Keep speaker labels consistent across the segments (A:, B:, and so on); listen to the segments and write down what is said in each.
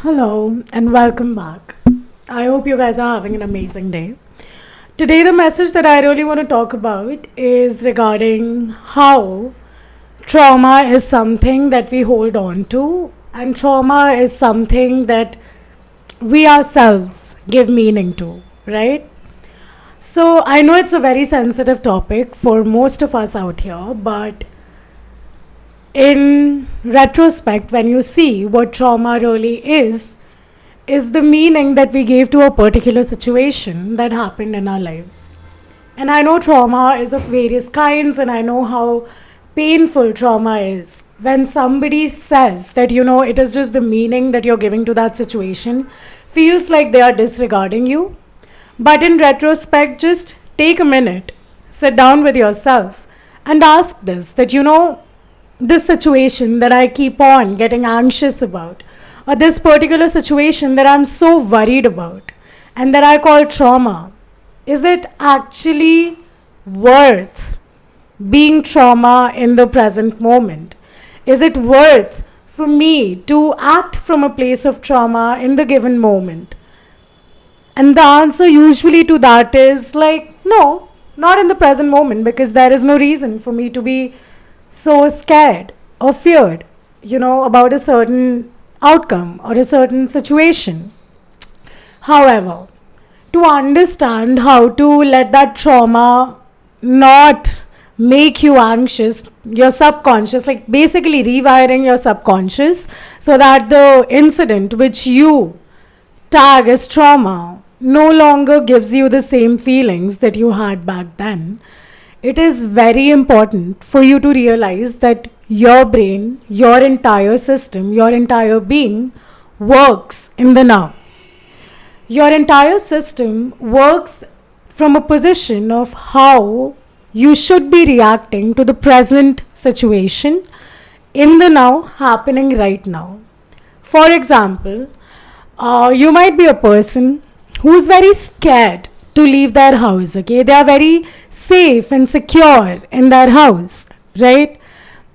A: Hello and welcome back. I hope you guys are having an amazing day. Today, the message that I really want to talk about is regarding how trauma is something that we hold on to, and trauma is something that we ourselves give meaning to, right? So, I know it's a very sensitive topic for most of us out here, but in retrospect, when you see what trauma really is the meaning that we gave to a particular situation that happened in our lives. And I know trauma is of various kinds, and I know how painful trauma is. When somebody says that, it is just the meaning that you're giving to that situation, feels like they are disregarding you. But in retrospect, just take a minute, sit down with yourself, and ask this that, this situation that I keep on getting anxious about, or this particular situation that I'm so worried about and that I call trauma, is it actually worth being trauma in the present moment? Is it worth for me to act from a place of trauma in the given moment? And the answer usually to that is like, no, not in the present moment, because there is no reason for me to be so scared or feared, about a certain outcome or a certain situation. However, to understand how to let that trauma not make you anxious, your subconscious, like basically rewiring your subconscious so that the incident which you tag as trauma no longer gives you the same feelings that you had back then, it is very important for you to realize that your brain, your entire system, your entire being works in the now. Your entire system works from a position of how you should be reacting to the present situation in the now, happening right now. For example, you might be a person who's very scared to leave their house, okay? They are very safe and secure in their house, right?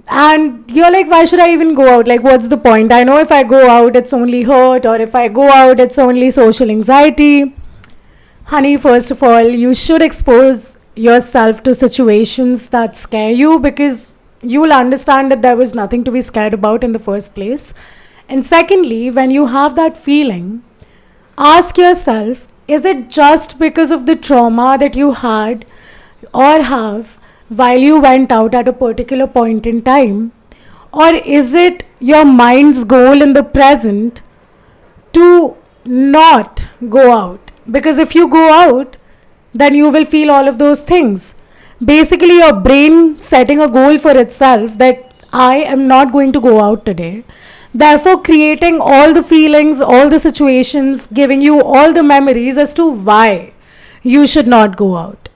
A: And you're like, why should I even go out? Like, what's the point? I know if I go out, it's only hurt, or if I go out, it's only social anxiety. Honey, first of all, you should expose yourself to situations that scare you, because you will understand that there was nothing to be scared about in the first place. And secondly, when you have that feeling, ask yourself, is it just because of the trauma that you had or have while you went out at a particular point in time? Or is it your mind's goal in the present to not go out? Because if you go out, then you will feel all of those things. Basically, your brain setting a goal for itself that I am not going to go out today. Therefore, creating all the feelings, all the situations, giving you all the memories as to why you should not go out.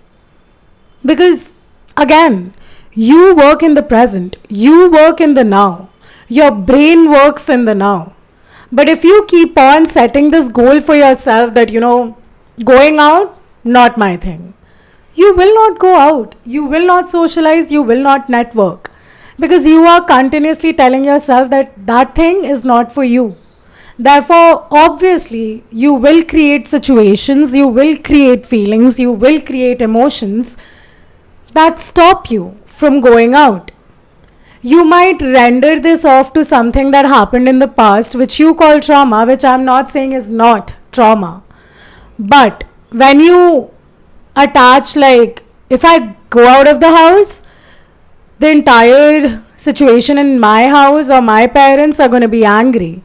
A: Because, again, you work in the present, you work in the now, your brain works in the now. But if you keep on setting this goal for yourself that, going out, not my thing, you will not go out, you will not socialize, you will not network. Because you are continuously telling yourself that that thing is not for you. Therefore, obviously, you will create situations, you will create feelings, you will create emotions that stop you from going out. You might render this off to something that happened in the past, which you call trauma, which I'm not saying is not trauma. But when you attach, like, if I go out of the house, the entire situation in my house or my parents are going to be angry.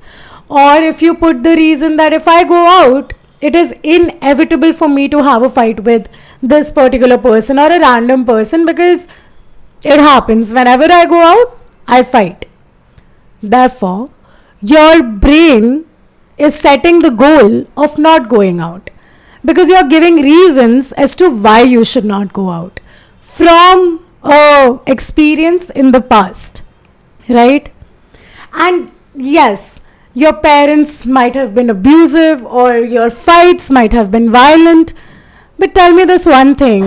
A: Or if you put the reason that if I go out, it is inevitable for me to have a fight with this particular person or a random person, because it happens whenever I go out, I fight. Therefore, your brain is setting the goal of not going out, because you're giving reasons as to why you should not go out from experience in the past, right? And yes, your parents might have been abusive or your fights might have been violent, but tell me this one thing,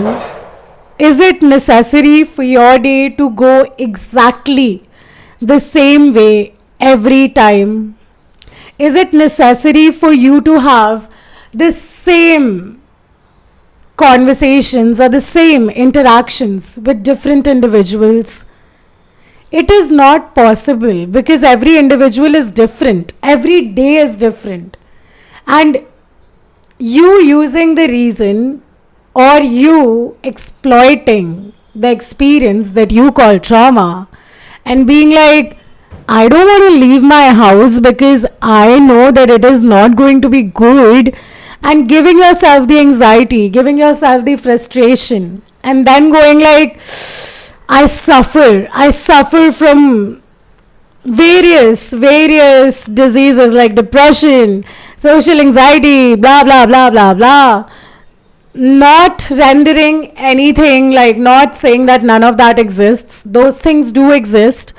A: is it necessary for your day to go exactly the same way every time? Is it necessary for you to have the same conversations or the same interactions with different individuals? It is not possible because every individual is different, every day is different. And you using the reason or you exploiting the experience that you call trauma and being like, I don't want to leave my house because I know that it is not going to be good, and giving yourself the anxiety, giving yourself the frustration, and then going like, I suffer from various diseases like depression, social anxiety, blah blah blah blah blah. Not rendering anything, like not saying that none of that exists. Those things do exist.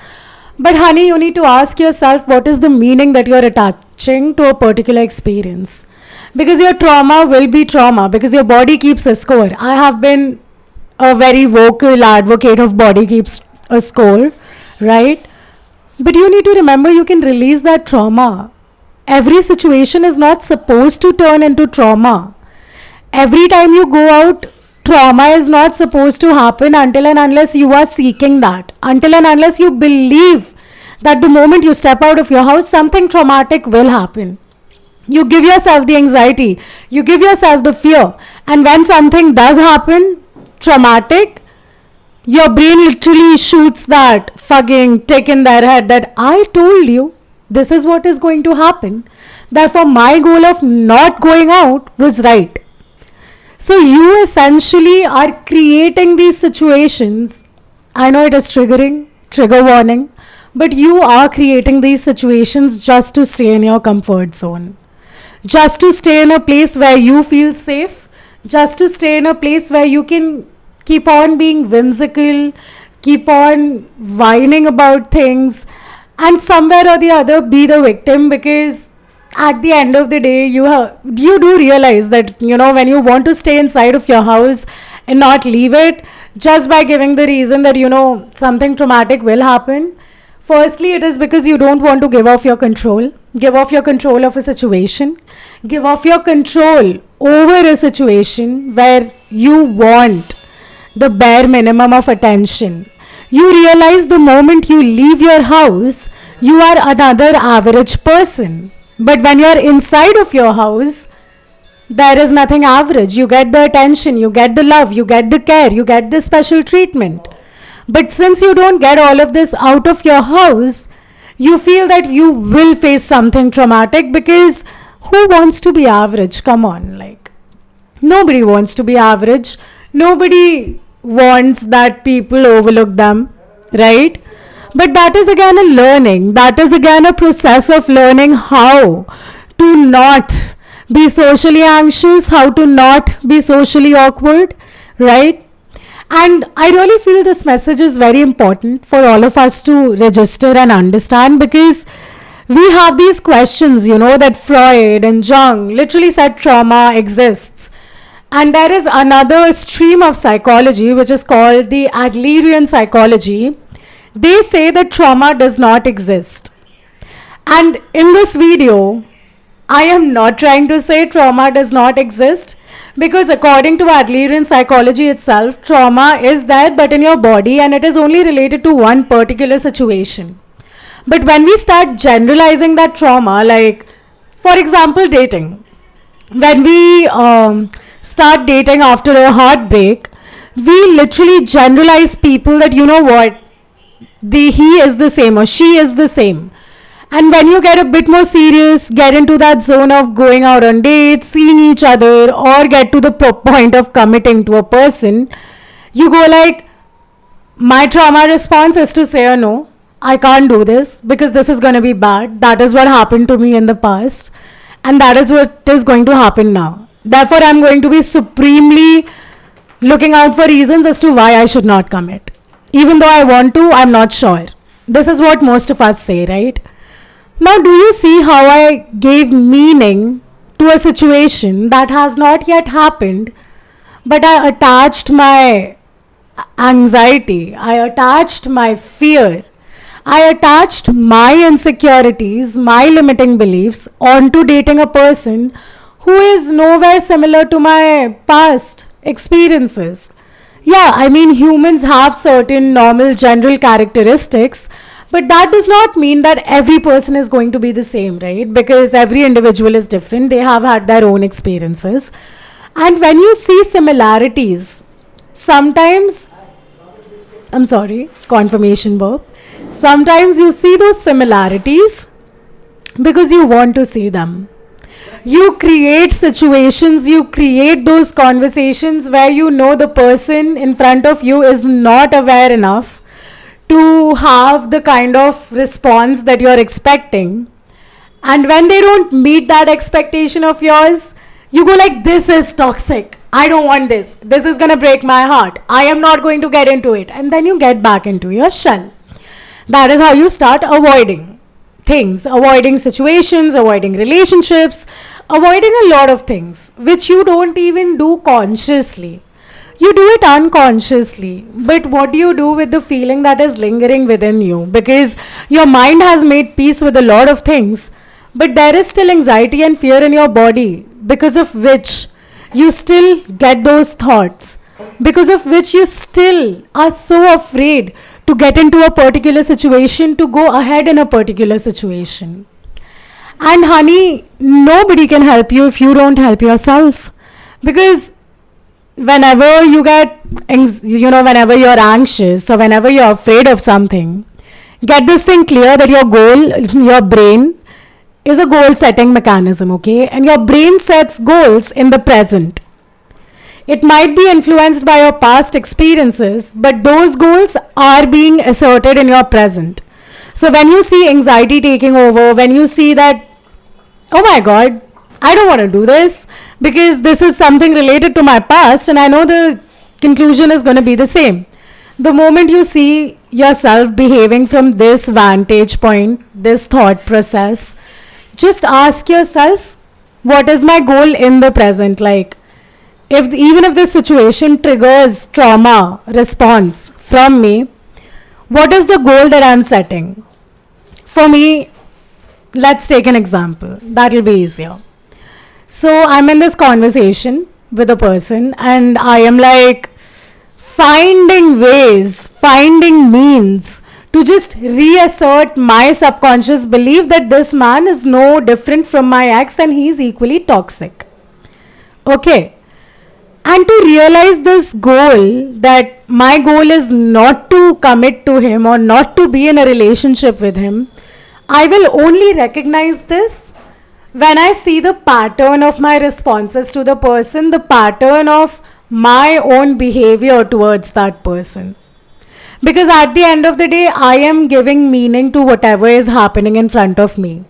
A: But honey, you need to ask yourself what is the meaning that you're attaching to a particular experience. Because your trauma will be trauma because your body keeps a score. I have been a very vocal advocate of body keeps a score, right? But you need to remember you can release that trauma. Every situation is not supposed to turn into trauma. Every time you go out, trauma is not supposed to happen until and unless you are seeking that. Until and unless you believe that the moment you step out of your house, something traumatic will happen. You give yourself the anxiety, you give yourself the fear, and when something does happen, traumatic, your brain literally shoots that fucking tick in their head that I told you this is what is going to happen. Therefore, my goal of not going out was right. So you essentially are creating these situations. I know it is triggering, trigger warning, but you are creating these situations just to stay in your comfort zone. Just to stay in a place where you feel safe, just to stay in a place where you can keep on being whimsical, keep on whining about things, and somewhere or the other be the victim, because at the end of the day you do realize that when you want to stay inside of your house and not leave it just by giving the reason that something traumatic will happen. Firstly, it is because you don't want to give off your control of a situation, give off your control over a situation where you want the bare minimum of attention. You realize the moment you leave your house, you are another average person. But when you are inside of your house, there is nothing average. You get the attention, you get the love, you get the care, you get the special treatment. But since you don't get all of this out of your house, you feel that you will face something traumatic, because who wants to be average? Come on, like, nobody wants to be average. Nobody wants that people overlook them, right? But that is again a learning. That is again a process of learning how to not be socially anxious, how to not be socially awkward, right? And I really feel this message is very important for all of us to register and understand, because we have these questions, that Freud and Jung literally said trauma exists. And there is another stream of psychology which is called the Adlerian psychology. They say that trauma does not exist. And in this video, I am not trying to say trauma does not exist, because according to Adlerian psychology itself, trauma is there but in your body, and it is only related to one particular situation. But when we start generalizing that trauma, like for example dating, when we start dating after a heartbreak, we literally generalize people that he is the same or she is the same. And when you get a bit more serious, get into that zone of going out on dates, seeing each other, or get to the point of committing to a person, you go like, my trauma response is to say no, I can't do this because this is going to be bad. That is what happened to me in the past, and that is what is going to happen now. Therefore, I'm going to be supremely looking out for reasons as to why I should not commit. Even though I want to, I'm not sure. This is what most of us say, right? Now, do you see how I gave meaning to a situation that has not yet happened, but I attached my anxiety, I attached my fear, I attached my insecurities, my limiting beliefs onto dating a person who is nowhere similar to my past experiences. Yeah, I mean, humans have certain normal general characteristics, but that does not mean that every person is going to be the same, right? Because every individual is different, they have had their own experiences. And when you see similarities, sometimes, I'm sorry, confirmation verb. Sometimes you see those similarities because you want to see them. You create situations, you create those conversations where you know the person in front of you is not aware enough to have the kind of response that you're expecting. And when they don't meet that expectation of yours, you go like, this is toxic. I don't want this. This is going to break my heart. I am not going to get into it. And then you get back into your shell. That is how you start avoiding things, avoiding situations, avoiding relationships, avoiding a lot of things which you don't even do consciously. You do it unconsciously. But what do you do with the feeling that is lingering within you? Because your mind has made peace with a lot of things, but there is still anxiety and fear in your body, because of which you still get those thoughts, because of which you still are so afraid to get into a particular situation, to go ahead in a particular situation. And honey, nobody can help you if you don't help yourself. Because whenever you get, whenever you're anxious or whenever you're afraid of something, get this thing clear that your goal, your brain is a goal setting mechanism, okay? And your brain sets goals in the present. It might be influenced by your past experiences, but those goals are being asserted in your present. So when you see anxiety taking over, when you see that, oh my God, I don't want to do this because this is something related to my past and I know the conclusion is going to be the same. The moment you see yourself behaving from this vantage point, this thought process, just ask yourself, what is my goal in the present? Like, even if this situation triggers trauma response from me, what is the goal that I'm setting? For me, let's take an example. That will be easier. So I'm in this conversation with a person and I am like finding ways, finding means to just reassert my subconscious belief that this man is no different from my ex and he's equally toxic. Okay. And to realize this goal, that my goal is not to commit to him or not to be in a relationship with him, I will only recognize this when I see the pattern of my responses to the person, the pattern of my own behavior towards that person. Because at the end of the day, I am giving meaning to whatever is happening in front of me.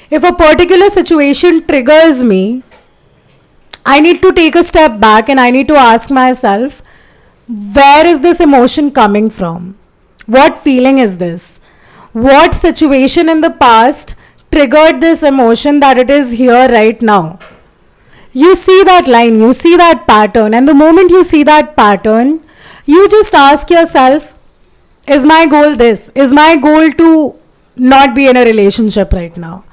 A: If a particular situation triggers me, I need to take a step back and I need to ask myself, where is this emotion coming from? What feeling is this? What situation in the past triggered this emotion that it is here right now? You see that line, you see that pattern, and the moment you see that pattern, you just ask yourself, is my goal this? Is my goal to not be in a relationship right now?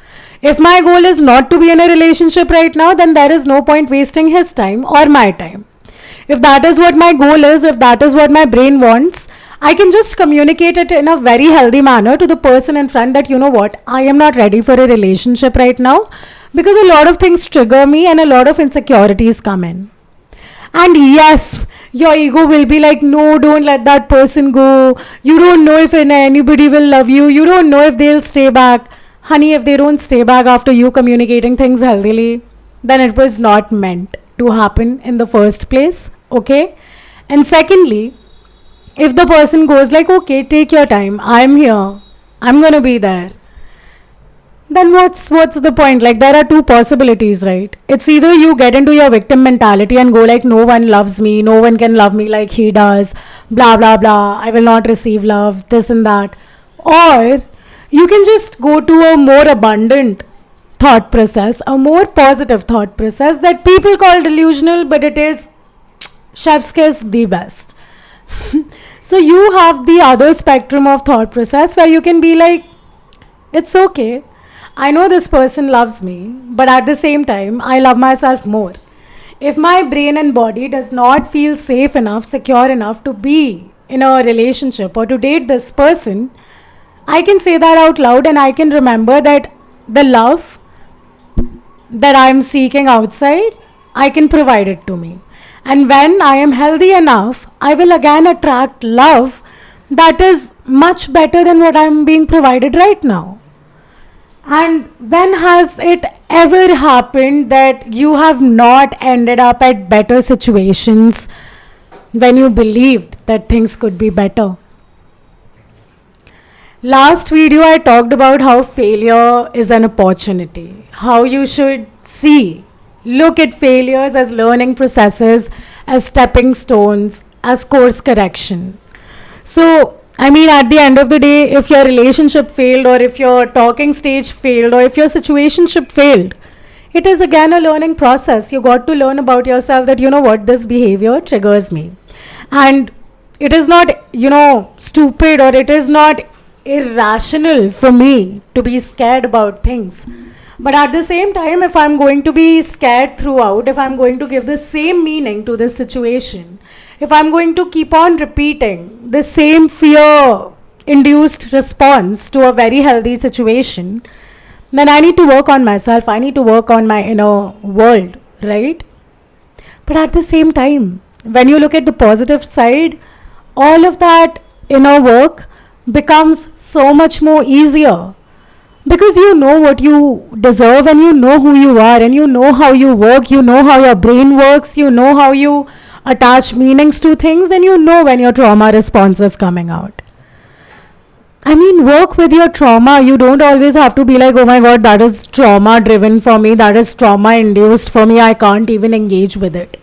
A: If my goal is not to be in a relationship right now, then there is no point wasting his time or my time. If that is what my goal is, if that is what my brain wants, I can just communicate it in a very healthy manner to the person in front that, you know what, I am not ready for a relationship right now because a lot of things trigger me and a lot of insecurities come in. And yes, your ego will be like, no, don't let that person go. You don't know if anybody will love you. You don't know if they'll stay back. Honey, if they don't stay back after you communicating things healthily, then it was not meant to happen in the first place. Okay? And secondly, if the person goes like, okay, take your time, I'm here, I'm going to be there, then what's the point? Like, there are two possibilities, right? It's either you get into your victim mentality and go like, no one loves me, no one can love me like he does, blah, blah, blah, I will not receive love, this and that. Or you can just go to a more abundant thought process, a more positive thought process that people call delusional, but it is chef's kiss the best. So you have the other spectrum of thought process where you can be like, it's okay. I know this person loves me, but at the same time, I love myself more. If my brain and body does not feel safe enough, secure enough to be in a relationship or to date this person, I can say that out loud and I can remember that the love that I'm seeking outside, I can provide it to me. And when I am healthy enough, I will again attract love that is much better than what I'm being provided right now. And when has it ever happened that you have not ended up at better situations when you believed that things could be better? Last video I talked about how failure is an opportunity, how you should look at failures as learning processes, as stepping stones, as course correction. So, I mean, at the end of the day, if your relationship failed, or if your talking stage failed, or if your situationship failed, it is again a learning process. You got to learn about yourself that, you know what, this behavior triggers me. And it is not, stupid, or it is not irrational for me to be scared about things. But at the same time, if I'm going to be scared throughout, if I'm going to give the same meaning to this situation, if I'm going to keep on repeating the same fear induced response to a very healthy situation, then I need to work on myself. I need to work on my inner world, right? But at the same time, when you look at the positive side, all of that inner work becomes so much more easier, because you know what you deserve, and you know who you are, and you know how you work, you know how your brain works, you know how you attach meanings to things, and you know when your trauma response is coming out. I mean, work with your trauma. You don't always have to be like, oh my god, that is trauma driven for me, that is trauma induced for me, I can't even engage with it.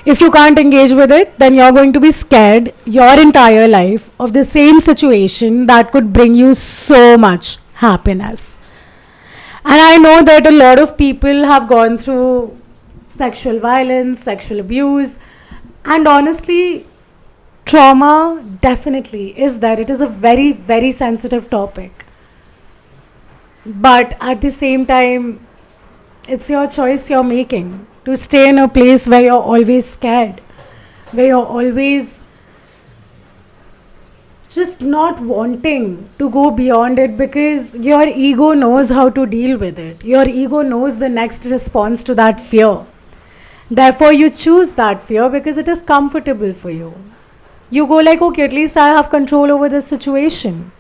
A: If you can't engage with it, then you're going to be scared your entire life of the same situation that could bring you so much happiness. And I know that a lot of people have gone through sexual violence, sexual abuse, and honestly, trauma definitely is there. It is a very, very sensitive topic. But at the same time, it's your choice you're making to stay in a place where you're always scared, where you're always just not wanting to go beyond it, because your ego knows how to deal with it. Your ego knows the next response to that fear. Therefore, you choose that fear because it is comfortable for you. You go like, okay, at least I have control over this situation.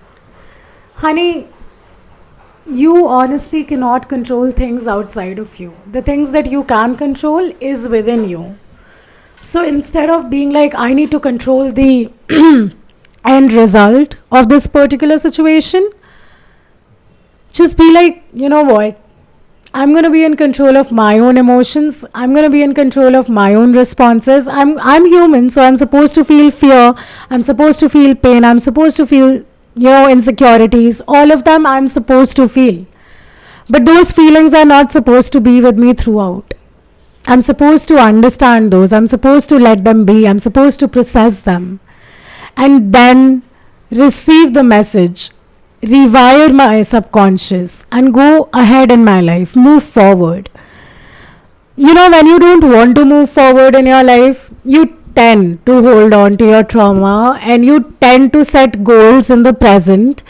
A: Honey, you honestly cannot control things outside of you. The things that you can control is within you. So instead of being like, I need to control the end result of this particular situation, just be like, you know what, I'm going to be in control of my own emotions. I'm going to be in control of my own responses. I'm human, so I'm supposed to feel fear. I'm supposed to feel pain. I'm supposed to feel, insecurities. All of them I'm supposed to feel. But those feelings are not supposed to be with me throughout. I'm supposed to understand those. I'm supposed to let them be. I'm supposed to process them. And then receive the message, rewire my subconscious, and go ahead in my life, move forward. When you don't want to move forward in your life, you tend to hold on to your trauma, and you tend to set goals in the present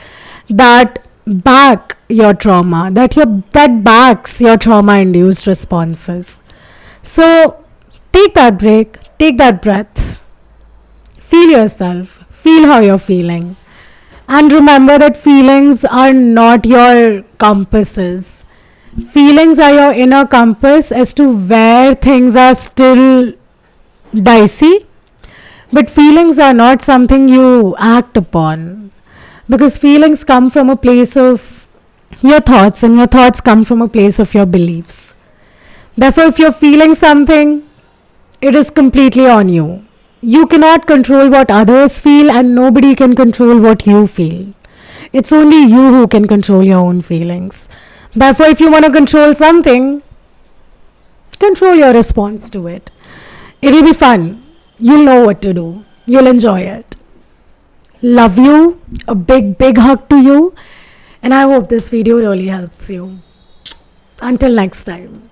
A: that back your trauma, that backs your trauma induced responses. So take that break, take that breath, feel yourself, feel how you're feeling. And remember that feelings are not your compasses. Feelings are your inner compass as to where things are still dicey. But feelings are not something you act upon. Because feelings come from a place of your thoughts, and your thoughts come from a place of your beliefs. Therefore, if you're feeling something, it is completely on you. You cannot control what others feel, and nobody can control what you feel. It's only you who can control your own feelings. Therefore, if you want to control something, control your response to it. It'll be fun. You'll know what to do. You'll enjoy it. Love you. A big, big hug to you. And I hope this video really helps you. Until next time.